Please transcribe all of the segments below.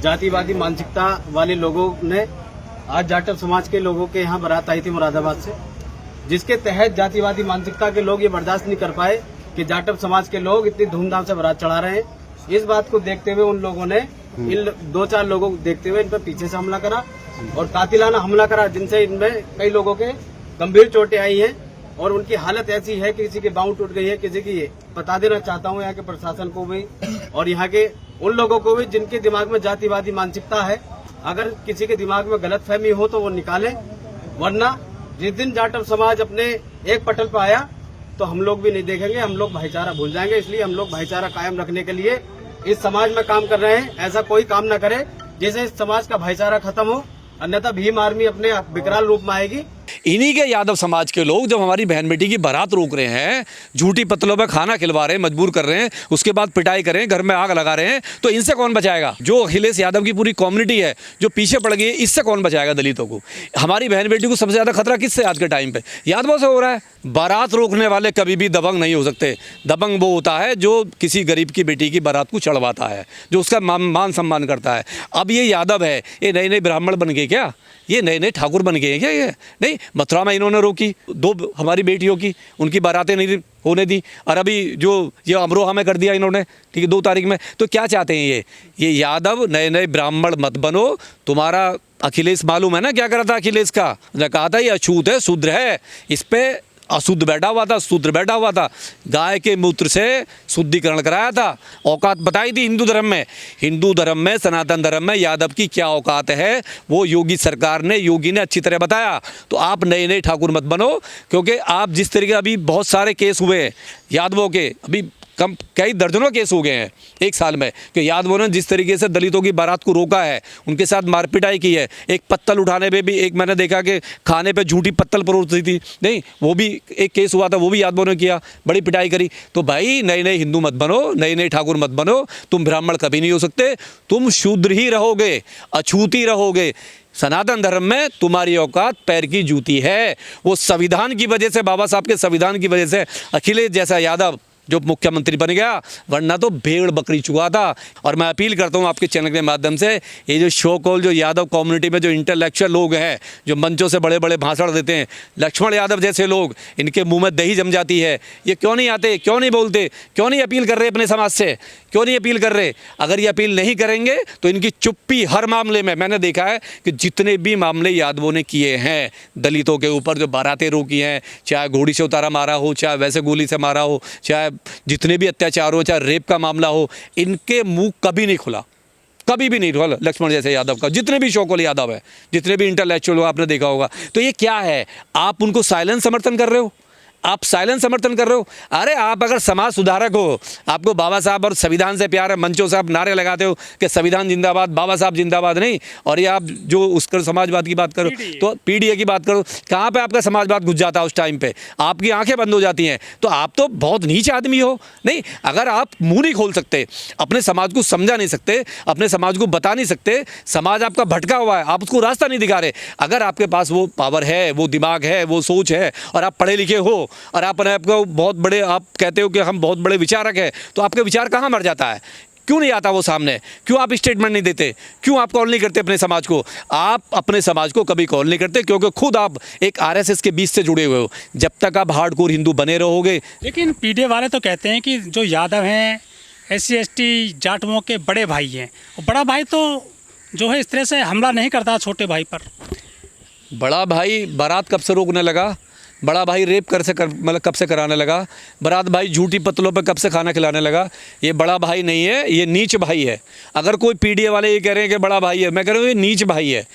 जातिवादी मानसिकता वाले लोगों ने आज जाटव समाज के लोगों के यहाँ बारात आई थी मुरादाबाद से, जिसके तहत जातिवादी मानसिकता के लोग ये बर्दाश्त नहीं कर पाए कि जाटव समाज के लोग इतनी धूमधाम से बारात चढ़ा रहे हैं। इस बात को देखते हुए उन लोगों ने इन 2-4 लोगों को देखते हुए इन पर पीछे से हमला करा और कातिलाना हमला करा, जिनसे इनमें कई लोगों के गंभीर चोटें आई हैं और उनकी हालत ऐसी है कि किसी की बाँह टूट गई है, किसी की बता देना चाहता हूँ यहाँ के प्रशासन को भी और यहाँ के उन लोगों को भी जिनके दिमाग में जातिवादी मानसिकता है। अगर किसी के दिमाग में गलत फहमी हो तो वो निकाले, वरना जिस दिन जाटव समाज अपने एक पटल पर आया तो हम लोग भी नहीं देखेंगे, हम लोग भाईचारा भूल जाएंगे। इसलिए हम लोग भाईचारा कायम रखने के लिए इस समाज में काम कर रहे हैं। ऐसा कोई काम न करे जिससे इस समाज का भाईचारा खत्म हो, अन्यथा भीम आर्मी अपने विकराल रूप में आएगी। इन्हीं के यादव समाज के लोग जब हमारी बहन बेटी की बारात रोक रहे हैं, झूठी पत्तलों पे खाना खिलवा रहे हैं, मजबूर कर रहे हैं, उसके बाद पिटाई कर रहे हैं, घर में आग लगा रहे हैं, तो इनसे कौन बचाएगा? जो अखिलेश यादव की पूरी कम्युनिटी है जो पीछे पड़ गई है, इससे कौन बचाएगा दलितों को? हमारी बहन बेटी को सबसे ज़्यादा खतरा किससे आज के टाइम पे? यादवों से हो रहा है। बारात रोकने वाले कभी भी दबंग नहीं हो सकते। दबंग वो होता है जो किसी गरीब की बेटी की बारात को चढ़वाता है, जो उसका मान सम्मान करता है। अब ये यादव है, ये नए नए ब्राह्मण बन गए क्या? ये नए नए ठाकुर बन गए हैं क्या? ये नहीं, मथुरा में इन्होंने रोकी 2 हमारी बेटियों की, उनकी बारातें नहीं होने दी, और अभी जो ये अमरोहा में कर दिया इन्होंने, ठीक है, 2 तारीख में। तो क्या चाहते हैं ये यादव नए नए ब्राह्मण मत बनो। तुम्हारा अखिलेश मालूम है ना क्या करा था अखिलेश का? ने कहा था ये अछूत है, शूद्र है, इस पे अशुद्ध बैठा हुआ था, शूद्र बैठा हुआ था। गाय के मूत्र से शुद्धिकरण कराया था, औकात बताई थी हिंदू धर्म में। हिंदू धर्म में, सनातन धर्म में यादव की क्या औकात है वो योगी सरकार ने, योगी ने अच्छी तरह बताया। तो आप नए नए ठाकुर मत बनो, क्योंकि आप जिस तरीके अभी बहुत सारे केस हुए हैं यादवों के, अभी कई दर्जनों केस हो गए हैं 1 साल में, कि यादवों ने जिस तरीके से दलितों की बारात को रोका है, उनके साथ मारपिटाई की है। एक पत्तल उठाने पे भी, एक मैंने देखा कि खाने पे झूठी पत्तल परोसी थी, नहीं वो भी एक केस हुआ था, वो भी यादवों ने किया, बड़ी पिटाई करी। तो भाई नए नए हिंदू मत बनो, नए नए ठाकुर मत बनो। तुम ब्राह्मण कभी नहीं हो सकते, तुम शूद्र ही रहोगे, अछूत ही रहोगे। सनातन धर्म में तुम्हारी औकात पैर की जूती है। वो संविधान की वजह से, बाबा साहब के संविधान की वजह से अखिलेश जैसा यादव जो मुख्यमंत्री बन गया, वरना तो भेड़ बकरी चुका था। और मैं अपील करता हूँ आपके चैनल के माध्यम से, ये जो शो कॉल जो यादव कम्युनिटी में जो इंटेलेक्चुअल लोग हैं, जो मंचों से बड़े बड़े भाषण देते हैं, लक्ष्मण यादव जैसे लोग, इनके मुंह में दही जम जाती है। ये क्यों नहीं आते, क्यों नहीं बोलते, क्यों नहीं अपील कर रहे अपने समाज से, क्यों नहीं अपील कर रहे? अगर ये अपील नहीं करेंगे तो इनकी चुप्पी हर मामले में, मैंने देखा है कि जितने भी मामले यादवों ने किए हैं दलितों के ऊपर, जो बारातें रोकी हैं, चाहे घोड़ी से उतारा मारा हो, चाहे वैसे गोली से मारा हो, चाहे जितने भी अत्याचार हो, चाहे रेप का मामला हो, इनके मुंह कभी नहीं खुला, कभी भी नहीं खुला लक्ष्मण जैसे यादव का। जितने भी शौकोल यादव है, जितने भी इंटेलेक्चुअल हो, आपने देखा होगा। तो ये क्या है? आप उनको साइलेंस समर्थन कर रहे हो, आप साइलेंस समर्थन कर रहे हो। अरे आप अगर समाज सुधारक हो, आपको बाबा साहब और संविधान से प्यार है, मंचों से आप नारे लगाते हो कि संविधान जिंदाबाद, बाबा साहब जिंदाबाद, नहीं, और ये आप जो उसका समाजवाद की बात करो, तो पीडीए की बात करो, कहाँ पे आपका समाजवाद घुस जाता है उस टाइम पे, आपकी आंखें बंद हो जाती हैं। तो आप तो बहुत नीच आदमी हो। नहीं, अगर आप मुंह नहीं खोल सकते, अपने समाज को समझा नहीं सकते, अपने समाज को बता नहीं सकते, समाज आपका भटका हुआ है, आप उसको रास्ता नहीं दिखा रहे। अगर आपके पास वो पावर है, वो दिमाग है, वो सोच है, और आप पढ़े लिखे हो, और आप अपने आपको बहुत बड़े, आप कहते हो कि हम बहुत बड़े विचारक हैं, तो आपके विचार कहाँ मर जाता है? क्यों नहीं आता वो सामने? क्यों आप स्टेटमेंट नहीं देते? क्यों आप कॉल नहीं करते अपने समाज को? आप अपने समाज को कभी कॉल नहीं करते, क्योंकि खुद आप एक आरएसएस के बीच से जुड़े हुए हो। जब तक आप हार्डकोर हिंदू बने रहोगे। लेकिन पीडीए वाले तो कहते हैं कि जो यादव हैं, SC ST जाटवों के बड़े भाई हैं, और बड़ा भाई तो जो है इस तरह से हमला नहीं करता छोटे भाई पर। बड़ा भाई बारात कब से रोकने लगा? बड़ा भाई रेप मतलब कब से कराने लगा? बारात भाई झूठी पत्तलों पे कब से खाना खिलाने लगा? ये बड़ा भाई नहीं है, ये नीच भाई है। अगर कोई पीडीए वाले ये कह रहे हैं कि बड़ा भाई है, मैं कह रहा हूँ ये नीच भाई है।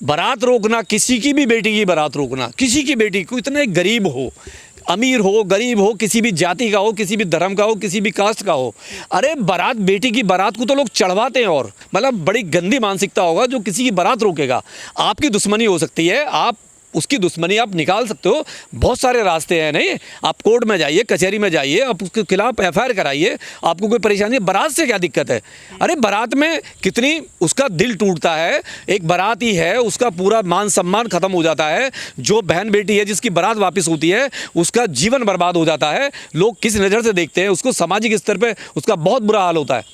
बारात रोकना, किसी की भी बेटी की बारात रोकना, किसी की बेटी को, इतने गरीब हो, अमीर हो, गरीब हो, किसी भी जाति का हो, किसी भी धर्म का हो, किसी भी कास्ट का हो, अरे बारात, बेटी की बारात को तो लोग चढ़वाते हैं। और मतलब बड़ी गंदी मानसिकता होगा जो किसी की बारात रोकेगा। आपकी दुश्मनी हो सकती है, आप उसकी दुश्मनी आप निकाल सकते हो, बहुत सारे रास्ते हैं। नहीं, आप कोर्ट में जाइए, कचहरी में जाइए, आप उसके खिलाफ FIR कराइए, आपको कोई परेशानी है। बारात से क्या दिक्कत है? अरे बारात में कितनी उसका दिल टूटता है, एक बारात ही है, उसका पूरा मान सम्मान खत्म हो जाता है। जो बहन बेटी है जिसकी बारात वापस होती है, उसका जीवन बर्बाद हो जाता है। लोग किस नज़र से देखते हैं उसको, सामाजिक स्तर पर उसका बहुत बुरा हाल होता है।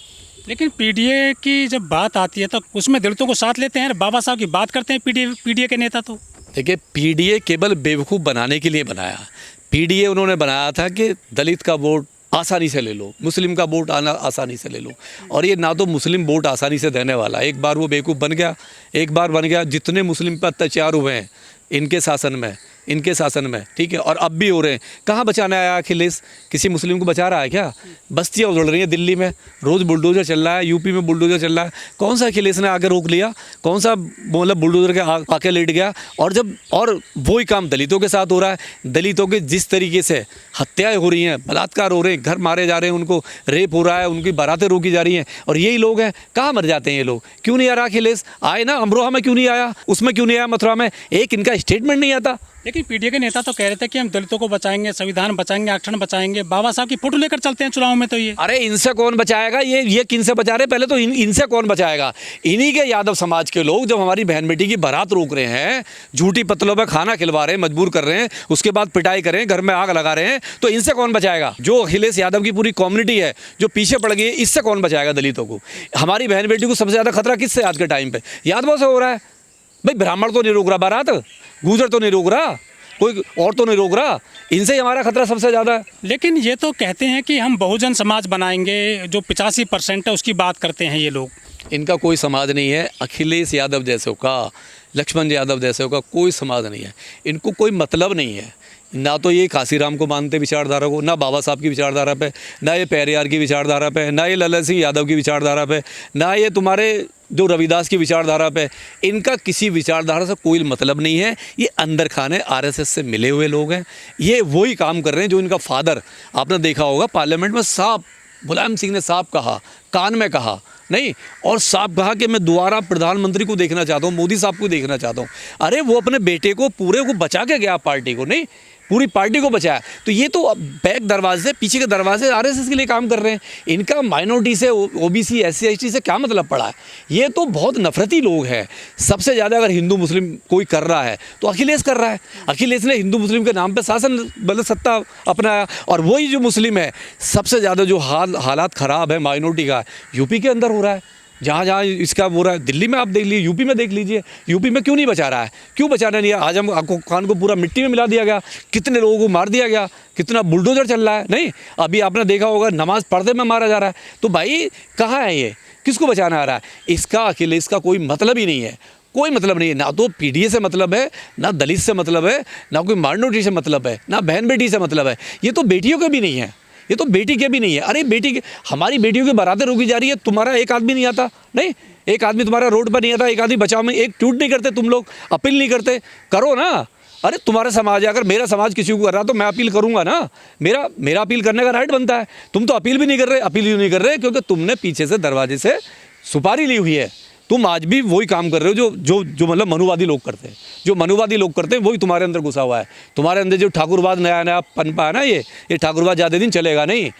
लेकिन पीडीए की जब बात आती है तो उसमें दलितों को साथ लेते हैं, बाबा साहब की बात करते हैं पीडीए के नेता तो। देखिए, पीडीए केवल बेवकूफ़ बनाने के लिए बनाया। पीडीए उन्होंने बनाया था कि दलित का वोट आसानी से ले लो, मुस्लिम का वोट आना आसानी से ले लो, और ये ना तो मुस्लिम वोट आसानी से देने वाला। एक बार वो बेवकूफ़ बन गया, एक बार बन गया। जितने मुस्लिम पर अत्याचार हुए हैं इनके शासन में, ठीक है, और अब भी हो रहे हैं। कहाँ बचाने आया अखिलेश? किसी मुस्लिम को बचा रहा है क्या? बस्तियाँ उजड़ रही हैं दिल्ली में, रोज़ बुलडोज़र चल रहा है, यूपी में बुलडोज़र चल रहा है। कौन सा अखिलेश ने आके रोक लिया? कौन सा मतलब बुलडोज़र के आके लेट गया? और वही काम दलितों के साथ हो रहा है। दलितों के जिस तरीके से हत्याएँ हो रही हैं, बलात्कार हो रहे हैं, घर मारे जा रहे हैं, उनको रेप हो रहा है, उनकी बारातें रोकी जा रही हैं, और यही लोग हैं। कहाँ मर जाते हैं ये लोग? क्यों नहीं आ रहा अखिलेश? आए ना, अमरोहा में क्यों नहीं आया? उसमें क्यों नहीं आया? मथुरा में एक इनका स्टेटमेंट नहीं आता। लेकिन पीडीए के नेता तो कह रहे थे कि हम दलितों को बचाएंगे, संविधान बचाएंगे, आरक्षण बचाएंगे। बाबा साहब की फोटो लेकर चलते हैं चुनाव में तो ये। अरे इनसे कौन बचाएगा? ये किनसे बचा रहे? पहले तो इनसे कौन बचाएगा? इन्हीं के यादव समाज के लोग जब हमारी बहन बेटी की बारात रोक रहे हैं, झूठी पत्तलों पे खाना खिलवा रहे हैं, मजबूर कर रहे हैं, उसके बाद पिटाई कर रहे हैं, घर में आग लगा रहे हैं, तो इनसे कौन बचाएगा? जो अखिलेश यादव की पूरी कम्युनिटी है जो पीछे पड़ गई है, इससे कौन बचाएगा दलितों को? हमारी बहन बेटी को सबसे ज़्यादा खतरा किससे आज के टाइम पे? यादवों से हो रहा है। भाई ब्राह्मण तो नहीं रोक रहा बारात, गुजर तो नहीं रोक रहा, कोई और तो नहीं रोक रहा, इनसे ही हमारा खतरा सबसे ज़्यादा है। लेकिन ये तो कहते हैं कि हम बहुजन समाज बनाएंगे, जो 85% है उसकी बात करते हैं ये लोग। इनका कोई समाज नहीं है। अखिलेश यादव जैसे का, लक्ष्मण यादव जैसे का कोई समाज नहीं है। इनको कोई मतलब नहीं है। ना तो ये काशीराम को मानते विचारधारा को, ना बाबा साहब की विचारधारा पे, ना ये पेरियार की विचारधारा पे, ना ये ललन सिंह यादव की विचारधारा पे, ना ये तुम्हारे जो रविदास की विचारधारा पे। इनका किसी विचारधारा से कोई मतलब नहीं है। ये अंदर खाने आरएसएस से मिले हुए लोग हैं। ये वही काम कर रहे हैं जो इनका फादर, आपने देखा होगा पार्लियामेंट में साफ मुलायम सिंह ने साफ कहा, कान में कहा नहीं, और साफ कहा कि मैं दोबारा प्रधानमंत्री को देखना चाहता हूँ, मोदी साहब को देखना चाहता हूँ। अरे वो अपने बेटे को पूरे को बचा के गया, पार्टी को नहीं, पूरी पार्टी को बचाया। तो ये तो बैक दरवाजे, पीछे के दरवाजे आरएसएस के लिए काम कर रहे हैं। इनका माइनॉरिटी से, ओबीसी, एससी, एसटी से क्या मतलब पड़ा है? ये तो बहुत नफरती लोग हैं। सबसे ज़्यादा अगर हिंदू मुस्लिम कोई कर रहा है तो अखिलेश कर रहा है। अखिलेश ने हिंदू मुस्लिम के नाम पे शासन मतलब सत्ता अपनाया, और वही जो मुस्लिम है, सबसे ज़्यादा जो हालात ख़राब है माइनॉरिटी का, यूपी के अंदर हो रहा है। जहाँ जहाँ इसका हो रहा है, दिल्ली में आप देख लीजिए, यूपी में देख लीजिए। यूपी में क्यों नहीं बचा रहा है? क्यों बचाना नहीं है? आजम खान को पूरा मिट्टी में मिला दिया गया, कितने लोगों को मार दिया गया, कितना बुलडोजर चल रहा है। नहीं, अभी आपने देखा होगा नमाज पढ़ते में मारा जा रहा है। तो भाई कहाँ है ये? किसको बचाना आ रहा है? इसका अखिलेश का कोई मतलब ही नहीं है, कोई मतलब नहीं है। ना तो पीडीए से मतलब है, ना दलित से मतलब है, ना कोई माइनॉरिटी से मतलब है, ना बहन बेटी से मतलब है। ये तो बेटियों के भी नहीं है, ये तो बेटी के भी नहीं है। अरे बेटी के, हमारी बेटियों की बारातें रोकी जा रही है, तुम्हारा एक आदमी नहीं आता? नहीं, एक आदमी तुम्हारा रोड पर नहीं आता, एक आदमी बचाव में एक ट्वीट नहीं करते तुम लोग, अपील नहीं करते? करो ना। अरे तुम्हारा समाज है, अगर मेरा समाज किसी को कर रहा तो मैं अपील करूंगा ना, मेरा अपील करने का राइट बनता है। तुम तो अपील भी नहीं कर रहे, अपील भी नहीं कर रहे क्योंकि तुमने पीछे से दरवाजे से सुपारी ली हुई है। तुम आज भी वही काम कर रहे हो जो मतलब मनुवादी लोग करते हैं। जो मनुवादी लोग करते हैं वही तुम्हारे अंदर घुसा हुआ है। तुम्हारे अंदर जो ठाकुरवाद नया पनपा है ना, ये ठाकुरवाद ज़्यादा दिन चलेगा नहीं।